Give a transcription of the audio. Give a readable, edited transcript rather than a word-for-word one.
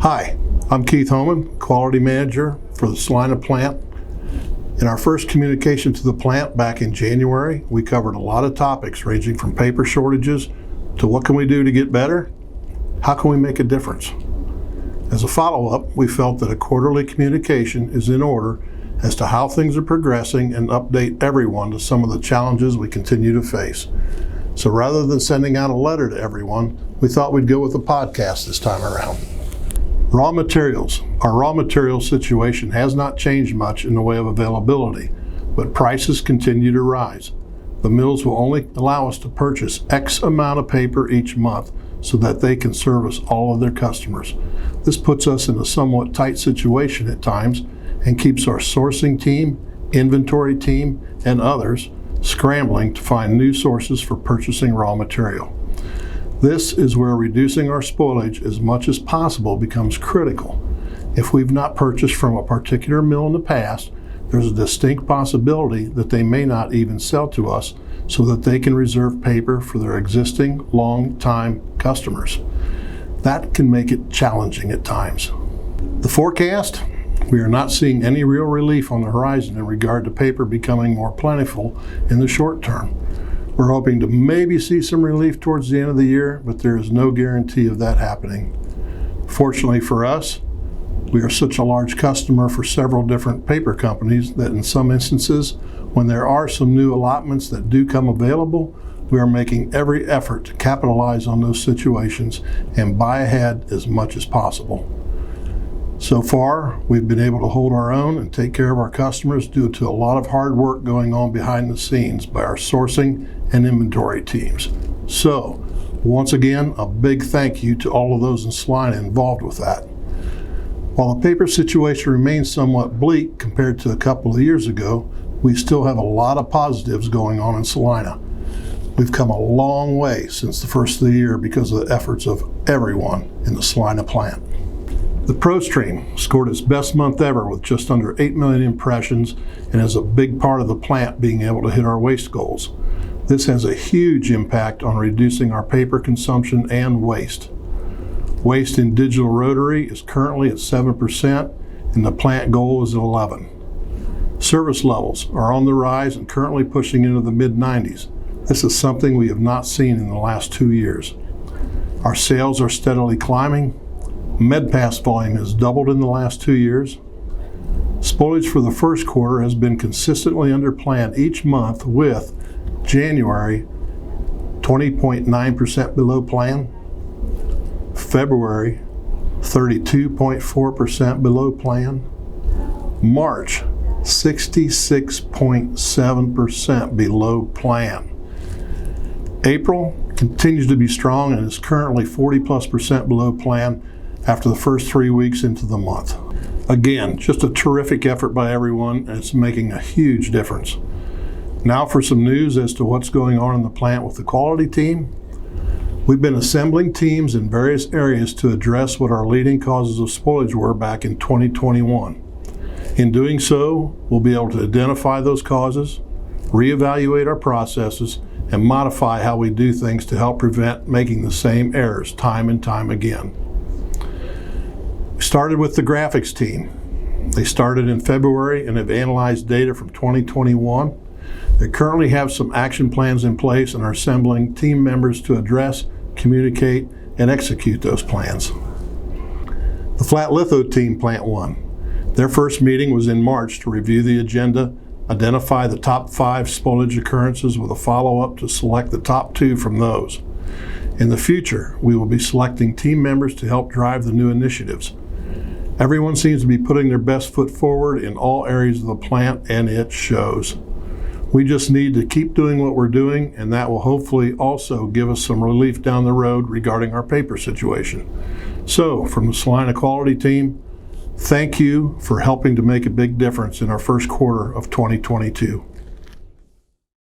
Hi, I'm Keith Homan, Quality Manager for the Salina plant. In our first communication to the plant back in January, we covered a lot of topics ranging from paper shortages to what can we do to get better? How can we make a difference? As a follow-up, we felt that a quarterly communication is in order as to how things are progressing and update everyone to some of the challenges we continue to face. So rather than sending out a letter to everyone, we thought we'd go with a podcast this time around. Raw materials. Our raw materials situation has not changed much in the way of availability, but prices continue to rise. The mills will only allow us to purchase X amount of paper each month so that they can service all of their customers. This puts us in a somewhat tight situation at times and keeps our sourcing team, inventory team, and others scrambling to find new sources for purchasing raw material. This is where reducing our spoilage as much as possible becomes critical. If we've not purchased from a particular mill in the past, there's a distinct possibility that they may not even sell to us so that they can reserve paper for their existing long-time customers. That can make it challenging at times. The forecast? We are not seeing any real relief on the horizon in regard to paper becoming more plentiful in the short term. We're hoping to maybe see some relief towards the end of the year, but there is no guarantee of that happening. Fortunately for us, we are such a large customer for several different paper companies that in some instances, when there are some new allotments that do come available, we are making every effort to capitalize on those situations and buy ahead as much as possible. So far, we've been able to hold our own and take care of our customers due to a lot of hard work going on behind the scenes by our sourcing and inventory teams. So, once again, a big thank you to all of those in Salina involved with that. While the paper situation remains somewhat bleak compared to a couple of years ago, we still have a lot of positives going on in Salina. We've come a long way since the first of the year because of the efforts of everyone in the Salina plant. The ProStream scored its best month ever with just under 8 million impressions and is a big part of the plant being able to hit our waste goals. This has a huge impact on reducing our paper consumption and waste. Waste in digital rotary is currently at 7% and the plant goal is at 11%. Service levels are on the rise and currently pushing into the mid-90s. This is something we have not seen in the last 2 years. Our sales are steadily climbing. MedPass volume has doubled in the last 2 years. Spoilage for the first quarter has been consistently under plan each month, with January 20.9% below plan, February 32.4% below plan, March 66.7% below plan. April continues to be strong and is currently 40+% below plan after the first 3 weeks into the month. Again, just a terrific effort by everyone, and it's making a huge difference. Now for some news as to what's going on in the plant with the quality team. We've been assembling teams in various areas to address what our leading causes of spoilage were back in 2021. In doing so, we'll be able to identify those causes, reevaluate our processes, and modify how we do things to help prevent making the same errors time and time again. We started with the graphics team. They started in February and have analyzed data from 2021. They currently have some action plans in place and are assembling team members to address, communicate, and execute those plans. The flat litho team, Plant 1. Their first meeting was in March to review the agenda, identify the top 5 spoilage occurrences with a follow-up to select the top 2 from those. In the future, we will be selecting team members to help drive the new initiatives. Everyone seems to be putting their best foot forward in all areas of the plant, and it shows. We just need to keep doing what we're doing, and that will hopefully also give us some relief down the road regarding our paper situation. So, from the Salina Quality Team, thank you for helping to make a big difference in our first quarter of 2022.